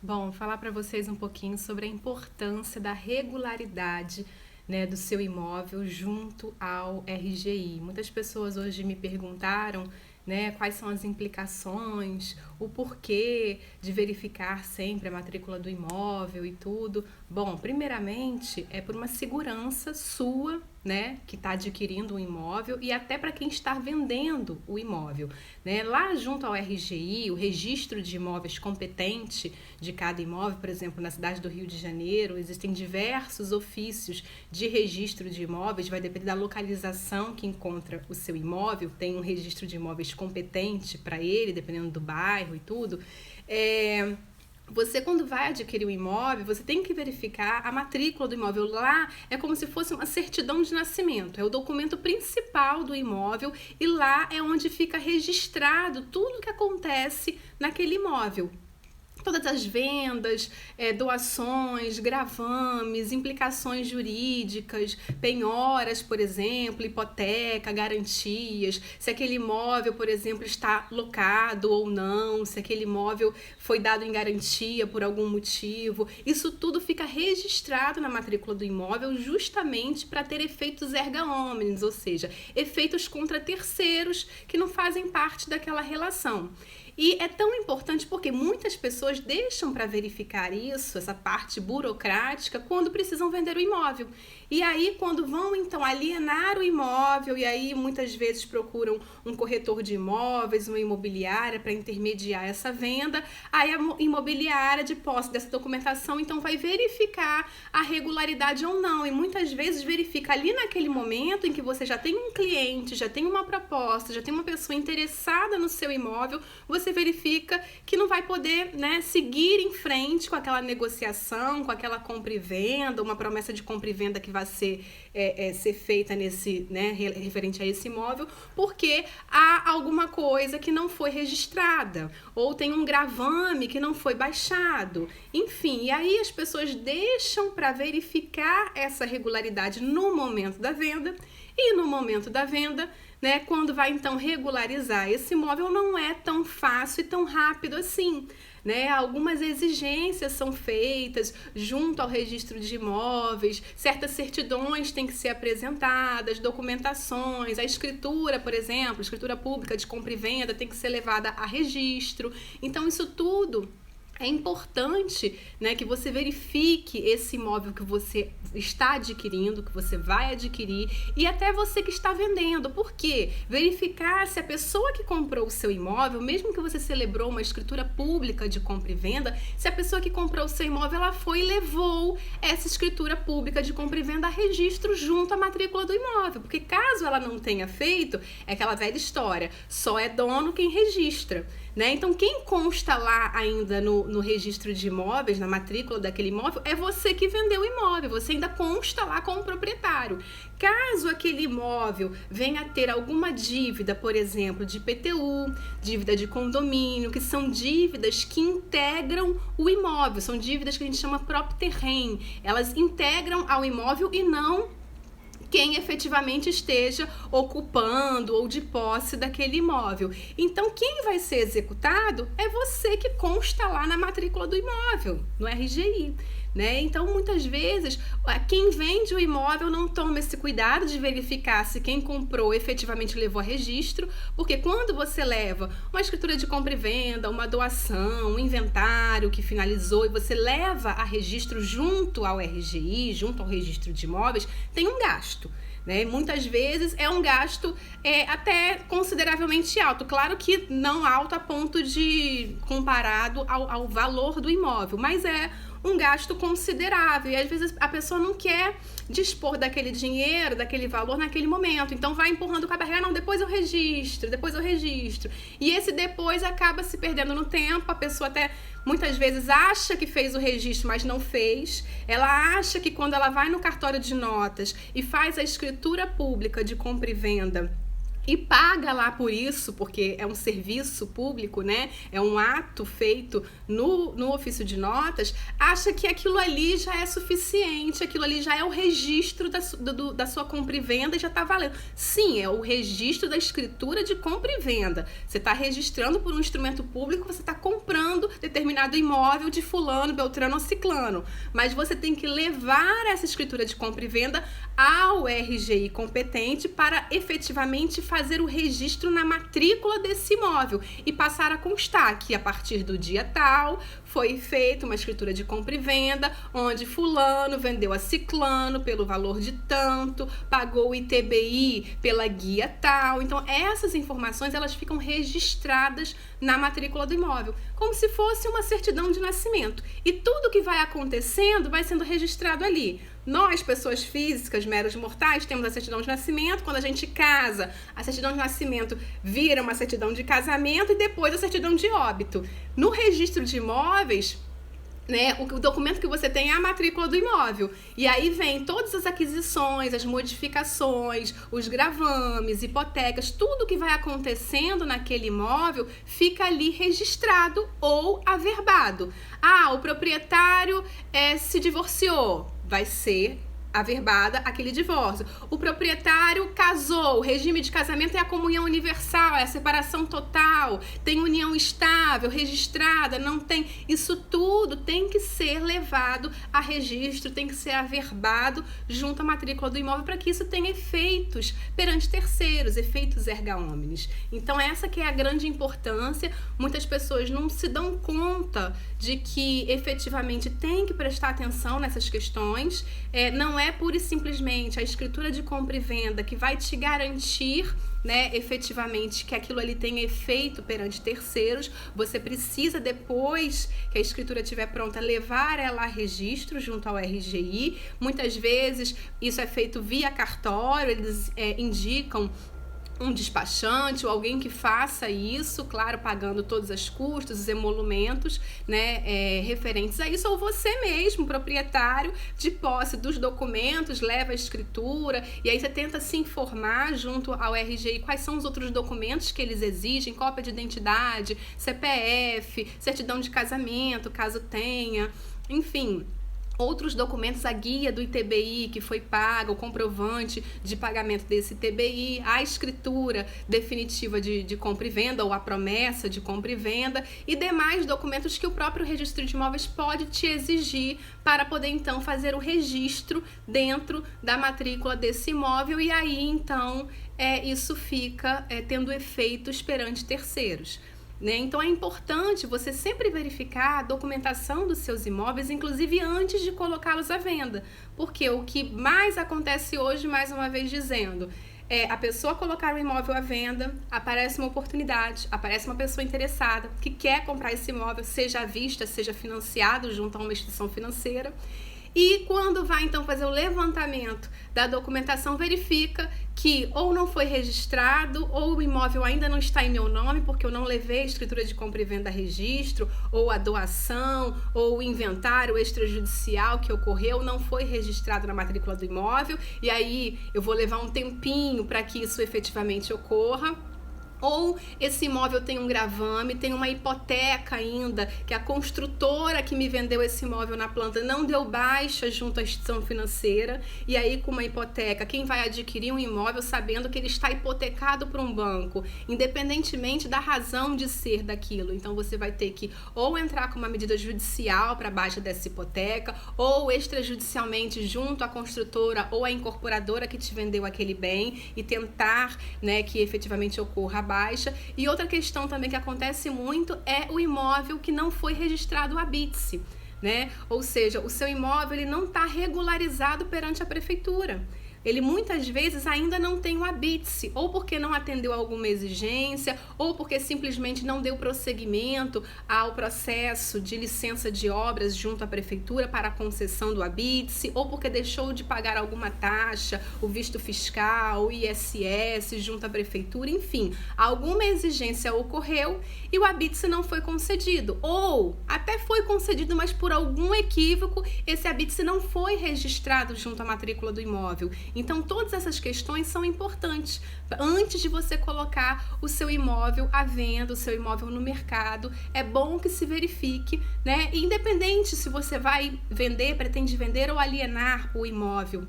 Bom, falar para vocês um pouquinho sobre a importância da regularidade, né, do seu imóvel junto ao RGI. Muitas pessoas hoje me perguntaram, né, quais são as implicações, o porquê de verificar sempre a matrícula do imóvel e tudo. Bom, primeiramente é por uma segurança sua, né, que está adquirindo um imóvel e até para quem está vendendo o imóvel, né? Lá junto ao RGI, o registro de imóveis competente de cada imóvel, por exemplo, na cidade do Rio de Janeiro, existem diversos ofícios de registro de imóveis, vai depender da localização que encontra o seu imóvel, tem um registro de imóveis competente para ele, dependendo do bairro e tudo. Você, quando vai adquirir um imóvel, você tem que verificar a matrícula do imóvel. Lá é como se fosse uma certidão de nascimento, é o documento principal do imóvel e lá é onde fica registrado tudo que acontece naquele imóvel. Todas as vendas, doações, gravames, implicações jurídicas, penhoras, por exemplo, hipoteca, garantias, se aquele imóvel, por exemplo, está locado ou não, se aquele imóvel foi dado em garantia por algum motivo. Isso tudo fica registrado na matrícula do imóvel justamente para ter efeitos erga omnes, ou seja, efeitos contra terceiros que não fazem parte daquela relação. E é tão importante porque muitas pessoas deixam para verificar isso, essa parte burocrática, quando precisam vender o imóvel. E aí, quando vão, então, alienar o imóvel, e aí muitas vezes procuram um corretor de imóveis, uma imobiliária para intermediar essa venda, aí a imobiliária, de posse dessa documentação, então vai verificar a regularidade ou não. E muitas vezes verifica ali naquele momento em que você já tem um cliente, já tem uma proposta, já tem uma pessoa interessada no seu imóvel, você verifica que não vai poder, né, seguir em frente com aquela negociação, com aquela compra e venda, uma promessa de compra e venda que vai ser feita nesse, né, referente a esse imóvel, porque há alguma coisa que não foi registrada, ou tem um gravame que não foi baixado. Enfim, e aí as pessoas deixam para verificar essa regularidade no momento da venda, e no momento da venda, né, quando vai então regularizar esse imóvel, não é tão fácil e tão rápido assim, né? Algumas exigências são feitas junto ao registro de imóveis, certas certidões têm que ser apresentadas, documentações, a escritura, por exemplo, escritura pública de compra e venda tem que ser levada a registro. Então isso tudo é importante, né, que você verifique esse imóvel que você está adquirindo, que você vai adquirir, e até você que está vendendo. Por quê? Verificar se a pessoa que comprou o seu imóvel, mesmo que você celebrou uma escritura pública de compra e venda, se a pessoa que comprou o seu imóvel, ela foi e levou essa escritura pública de compra e venda a registro junto à matrícula do imóvel. Porque caso ela não tenha feito, é aquela velha história, só é dono quem registra, né? Então, quem consta lá ainda no registro de imóveis, na matrícula daquele imóvel, é você que vendeu o imóvel, você ainda consta lá como proprietário. Caso aquele imóvel venha a ter alguma dívida, por exemplo, de IPTU, dívida de condomínio, que são dívidas que integram o imóvel, são dívidas que a gente chama propter rem, elas integram ao imóvel e não quem efetivamente esteja ocupando ou de posse daquele imóvel. Então, quem vai ser executado é você que consta lá na matrícula do imóvel, no RGI. Né? Então, muitas vezes, quem vende o imóvel não toma esse cuidado de verificar se quem comprou efetivamente levou a registro, porque quando você leva uma escritura de compra e venda, uma doação, um inventário que finalizou e você leva a registro junto ao RGI, junto ao registro de imóveis, tem um gasto. Né? Muitas vezes é um gasto até consideravelmente alto, claro que não alto a ponto de comparado ao valor do imóvel, mas é um gasto considerável e às vezes a pessoa não quer dispor daquele dinheiro, daquele valor naquele momento, então vai empurrando com a barriga, não, depois eu registro, e esse depois acaba se perdendo no tempo, a pessoa até muitas vezes acha que fez o registro, mas não fez, ela acha que quando ela vai no cartório de notas e faz a escritura pública de compra e venda e paga lá por isso, porque é um serviço público, né? É um ato feito no ofício de notas, acha que aquilo ali já é suficiente, aquilo ali já é o registro da sua compra e venda e já está valendo. Sim, é o registro da escritura de compra e venda. Você está registrando por um instrumento público, você está comprando determinado determinado imóvel de fulano, beltrano ou ciclano. Mas você tem que levar essa escritura de compra e venda ao RGI competente para efetivamente fazer o registro na matrícula desse imóvel e passar a constar que a partir do dia tal foi feita uma escritura de compra e venda, onde fulano vendeu a ciclano pelo valor de tanto, pagou o ITBI pela guia tal. Então, essas informações, elas ficam registradas na matrícula do imóvel, como se fosse uma certidão de nascimento. E tudo que vai acontecendo vai sendo registrado ali. Nós, pessoas físicas, meros mortais, temos a certidão de nascimento. Quando a gente casa, a certidão de nascimento vira uma certidão de casamento e depois a certidão de óbito. No registro de imóveis, né, o documento que você tem é a matrícula do imóvel. E aí vem todas as aquisições, as modificações, os gravames, hipotecas, tudo que vai acontecendo naquele imóvel fica ali registrado ou averbado. Ah, o proprietário se divorciou. Vai ser averbada aquele divórcio. O proprietário casou, o regime de casamento é a comunhão universal, é a separação total, tem união estável, registrada, não tem. Isso tudo tem que ser levado a registro, tem que ser averbado junto à matrícula do imóvel para que isso tenha efeitos perante terceiros, efeitos erga omnes. Então essa que é a grande importância. Muitas pessoas não se dão conta de que efetivamente tem que prestar atenção nessas questões. Não é pura e simplesmente a escritura de compra e venda que vai te garantir, né, efetivamente que aquilo ali tenha efeito perante terceiros. Você precisa, depois que a escritura estiver pronta, levar ela a registro junto ao RGI. Muitas vezes isso é feito via cartório, eles indicam um despachante ou alguém que faça isso, claro, pagando todos os custos, os emolumentos, né, referentes a isso, ou você mesmo, proprietário de posse dos documentos, leva a escritura, e aí você tenta se informar junto ao RGI quais são os outros documentos que eles exigem, cópia de identidade, CPF, certidão de casamento, caso tenha, enfim, outros documentos, a guia do ITBI que foi paga, o comprovante de pagamento desse ITBI, a escritura definitiva de compra e venda ou a promessa de compra e venda e demais documentos que o próprio registro de imóveis pode te exigir para poder então fazer o registro dentro da matrícula desse imóvel e aí então isso fica tendo efeitos perante terceiros. Então é importante você sempre verificar a documentação dos seus imóveis, inclusive antes de colocá-los à venda, porque o que mais acontece hoje, mais uma vez dizendo, a pessoa colocar o imóvel à venda, aparece uma oportunidade, aparece uma pessoa interessada que quer comprar esse imóvel, seja à vista, seja financiado junto a uma instituição financeira. E quando vai então fazer o levantamento da documentação, verifica que ou não foi registrado, ou o imóvel ainda não está em meu nome, porque eu não levei a escritura de compra e venda a registro, ou a doação, ou o inventário extrajudicial que ocorreu não foi registrado na matrícula do imóvel, e aí eu vou levar um tempinho para que isso efetivamente ocorra. Ou esse imóvel tem um gravame, tem uma hipoteca ainda, que a construtora que me vendeu esse imóvel na planta não deu baixa junto à instituição financeira, e aí com uma hipoteca, quem vai adquirir um imóvel sabendo que ele está hipotecado por um banco, independentemente da razão de ser daquilo, então você vai ter que ou entrar com uma medida judicial para baixa dessa hipoteca, ou extrajudicialmente junto à construtora ou à incorporadora que te vendeu aquele bem e tentar, né, que efetivamente ocorra a baixa. E outra questão também que acontece muito é o imóvel que não foi registrado à BITSE, né? Ou seja, o seu imóvel ele não está regularizado perante a prefeitura. Ele muitas vezes ainda não tem o ABITSE, ou porque não atendeu a alguma exigência, ou porque simplesmente não deu prosseguimento ao processo de licença de obras junto à prefeitura para a concessão do ABITSE, ou porque deixou de pagar alguma taxa, o visto fiscal, o ISS junto à prefeitura, enfim, alguma exigência ocorreu e o ABITSE não foi concedido, ou até foi concedido, mas por algum equívoco esse ABITSE não foi registrado junto à matrícula do imóvel. Então, todas essas questões são importantes antes de você colocar o seu imóvel à venda, o seu imóvel no mercado. É bom que se verifique, né? Independente se você vai vender, pretende vender ou alienar o imóvel,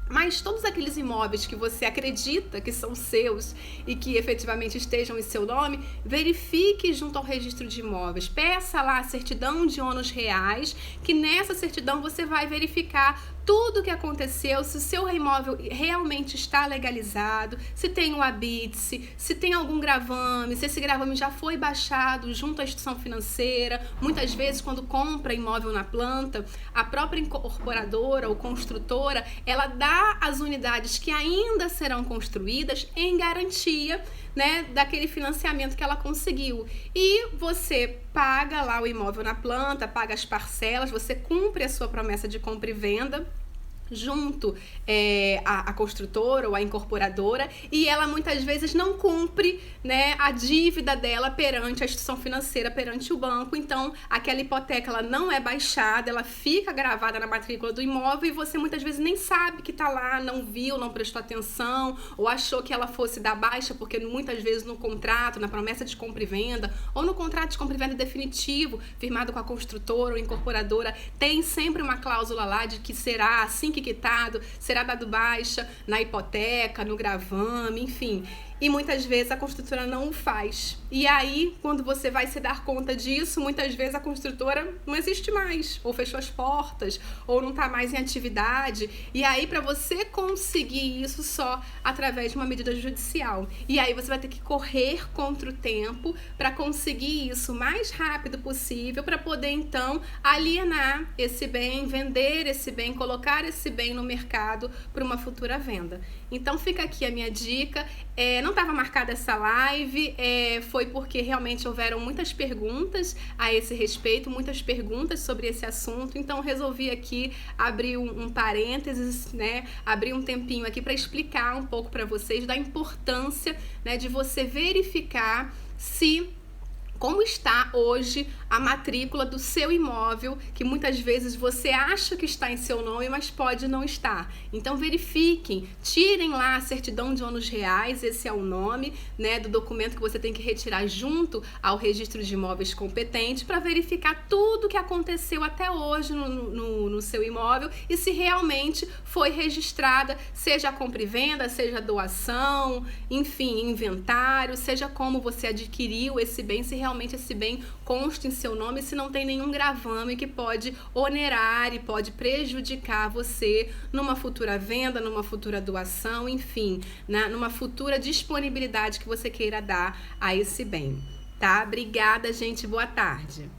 Mas todos aqueles imóveis que você acredita que são seus e que efetivamente estejam em seu nome, verifique junto ao registro de imóveis. Peça lá a certidão de ônus reais, que nessa certidão você vai verificar tudo o que aconteceu, se o seu imóvel realmente está legalizado, se tem o habite-se, se tem algum gravame, se esse gravame já foi baixado junto à instituição financeira. Muitas vezes, quando compra imóvel na planta, a própria incorporadora ou construtora, ela dá as unidades que ainda serão construídas em garantia, né, daquele financiamento que ela conseguiu. E você paga lá o imóvel na planta, paga as parcelas, você cumpre a sua promessa de compra e venda junto à construtora ou à incorporadora, e ela muitas vezes não cumpre, né, a dívida dela perante a instituição financeira, perante o banco. Então aquela hipoteca ela não é baixada, ela fica gravada na matrícula do imóvel e você muitas vezes nem sabe que está lá, não viu, não prestou atenção, ou achou que ela fosse dar baixa, porque muitas vezes no contrato, na promessa de compra e venda, ou no contrato de compra e venda definitivo firmado com a construtora ou incorporadora, tem sempre uma cláusula lá de que será assim que quitado, será dado baixa na hipoteca, no gravame, enfim. E muitas vezes a construtora não o faz. E aí, quando você vai se dar conta disso, muitas vezes a construtora não existe mais, ou fechou as portas, ou não está mais em atividade. E aí, para você conseguir isso só através de uma medida judicial. E aí você vai ter que correr contra o tempo para conseguir isso o mais rápido possível, para poder então alienar esse bem, vender esse bem, colocar esse bem no mercado para uma futura venda. Então fica aqui a minha dica. Não estava marcada essa live, foi porque realmente houveram muitas perguntas a esse respeito, muitas perguntas sobre esse assunto, então resolvi aqui abrir um parênteses, né, abrir um tempinho aqui para explicar um pouco para vocês da importância, né, de você verificar como está hoje a matrícula do seu imóvel, que muitas vezes você acha que está em seu nome, mas pode não estar. Então verifiquem, tirem lá a certidão de ônus reais, esse é o nome, né, do documento que você tem que retirar junto ao registro de imóveis competente, para verificar tudo que aconteceu até hoje no seu imóvel e se realmente foi registrada, seja a compra e venda, seja a doação, enfim, inventário, seja como você adquiriu esse bem, se realmente esse bem consta em seu nome, se não tem nenhum gravame que pode onerar e pode prejudicar você numa futura venda, numa futura doação, enfim, numa futura disponibilidade que você queira dar a esse bem, tá? Obrigada, gente. Boa tarde.